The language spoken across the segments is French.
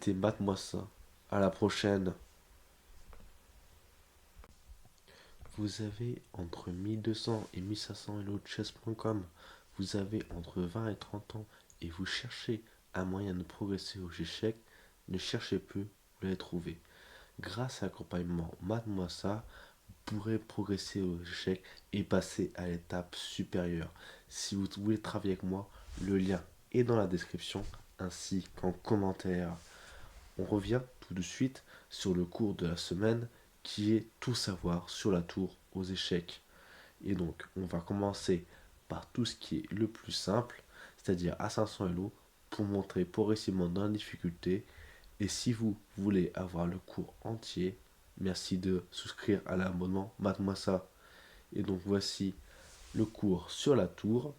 T'es mate-moi ça. À la prochaine. Vous avez entre 1200 et 1500 hello de chess.com. Vous avez entre 20 et 30 ans et vous cherchez un moyen de progresser aux échecs. Ne cherchez plus, vous l'avez trouvé. Grâce à l'accompagnement Mate-moi ça, vous pourrez progresser aux échecs et passer à l'étape supérieure. Si vous voulez travailler avec moi, le lien est dans la description ainsi qu'en commentaire. On revient tout de suite sur le cours de la semaine qui est tout savoir sur la tour aux échecs. Et donc, on va commencer par tout ce qui est le plus simple, c'est-à-dire à 500 Elo, pour montrer progressivement dans la difficulté. Et si vous voulez avoir le cours entier, merci de souscrire à l'abonnement Mate-moi ça. Et donc, voici le cours sur la tour.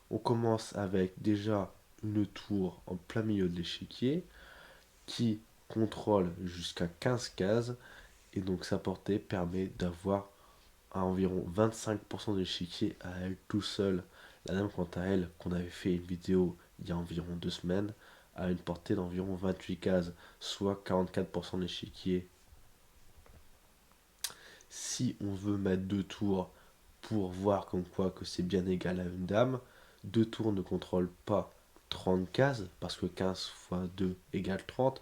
On commence avec déjà une tour en plein milieu de l'échiquier qui contrôle jusqu'à 15 cases et donc sa portée permet d'avoir à environ 25% de l'échiquier à elle tout seul. La dame quant à elle, qu'on avait fait une vidéo il y a environ 2 semaines, a une portée d'environ 28 cases, soit 44% de l'échiquier. Si on veut mettre deux tours pour voir comme quoi que c'est bien égal à une dame, deux tours ne contrôlent pas 30 cases, parce que 15 fois 2 égale 30,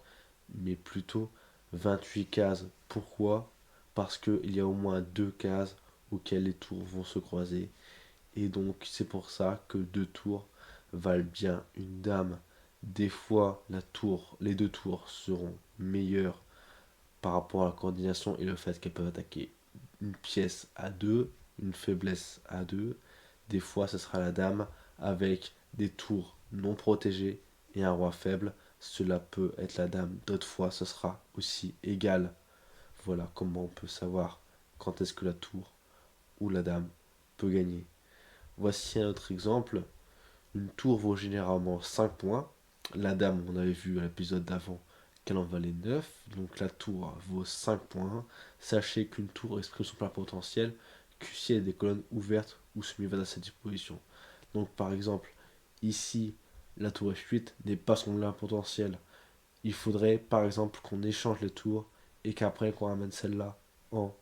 mais plutôt 28 cases. Pourquoi? Parce qu'il y a au moins deux cases auxquelles les tours vont se croiser. Et donc c'est pour ça que deux tours valent bien une dame. Des fois, les deux tours seront meilleures par rapport à la coordination et le fait qu'elles peuvent attaquer une pièce à deux, une faiblesse à deux. Des fois, ce sera la dame avec des tours non protégés et un roi faible. Cela peut être la dame. D'autres fois, ce sera aussi égal. Voilà comment on peut savoir quand est-ce que la tour ou la dame peut gagner. Voici un autre exemple. Une tour vaut généralement 5 points. La dame, on avait vu à l'épisode d'avant qu'elle en valait 9. Donc la tour vaut 5 points. Sachez qu'une tour exprime son plein potentiel que si elle a des colonnes ouvertes ou semi-ouvertes à sa disposition. Donc par exemple, ici, la tour F8 n'est pas son plein potentiel. Il faudrait par exemple qu'on échange les tours et qu'après qu'on ramène celle-là en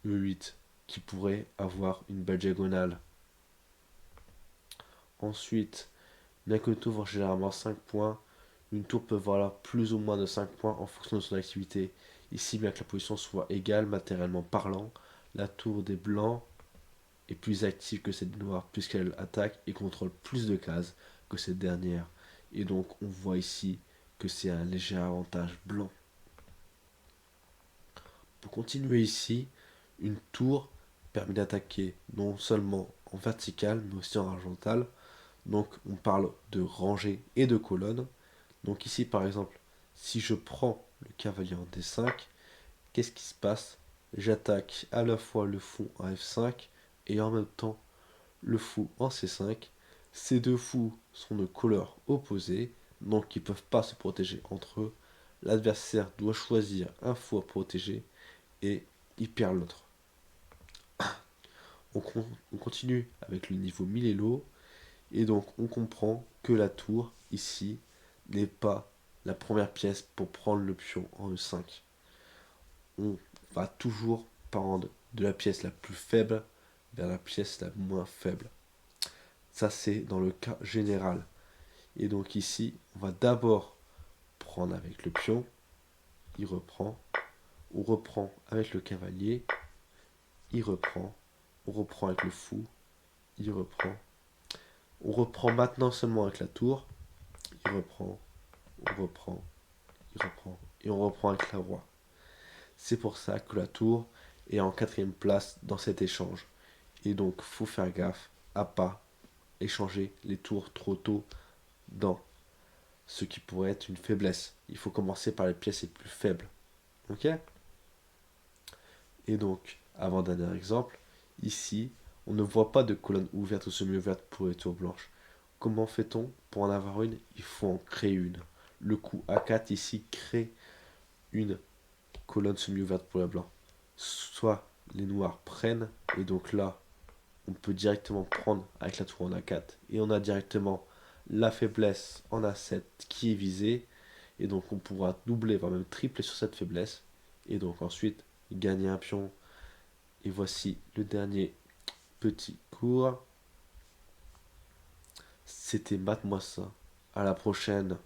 E8 qui pourrait avoir une belle diagonale. Ensuite, bien que le tour vaut généralement 5 points, une tour peut valoir plus ou moins de 5 points en fonction de son activité. Ici, bien que la position soit égale matériellement parlant, la tour des blancs est plus active que celle des noirs puisqu'elle attaque et contrôle plus de cases que cette dernière. Et donc on voit ici que c'est un léger avantage blanc. Pour continuer ici, une tour permet d'attaquer non seulement en vertical mais aussi en horizontal. Donc on parle de rangée et de colonne. Donc ici par exemple, si je prends le cavalier en D5, qu'est-ce qui se passe? J'attaque à la fois le fou en F5 et en même temps le fou en C5. Ces deux fous sont de couleurs opposées, donc ils ne peuvent pas se protéger entre eux. L'adversaire doit choisir un fou à protéger et il perd l'autre. On continue avec le niveau 1000 Elo et donc on comprend que la tour ici n'est pas la première pièce pour prendre le pion en E5. On va toujours prendre de la pièce la plus faible vers la pièce la moins faible. Ça, c'est dans le cas général. Et donc ici, on va d'abord prendre avec le pion, il reprend, on reprend avec le cavalier, il reprend, on reprend avec le fou, il reprend, on reprend maintenant seulement avec la tour, il reprend, on reprend, il reprend, et on reprend avec la roi. C'est pour ça que la tour est en quatrième place dans cet échange. Et donc, faut faire gaffe à pas échanger les tours trop tôt dans ce qui pourrait être une faiblesse. Il faut commencer par les pièces les plus faibles. Ok? Et donc, avant-dernier exemple, ici, on ne voit pas de colonne ouverte ou semi-ouverte pour les tours blanches. Comment fait-on pour en avoir une? Il faut en créer une. Le coup A4 ici crée une colonne semi-ouverte pour les blancs. Soit les noirs prennent, et donc là, on peut directement prendre avec la tour en A4, et on a directement la faiblesse en A7 qui est visée, Et donc on pourra doubler, voire même tripler sur cette faiblesse. Et donc ensuite gagner un pion. Et voici le dernier petit cours. C'était Mate-moi ça. À la prochaine.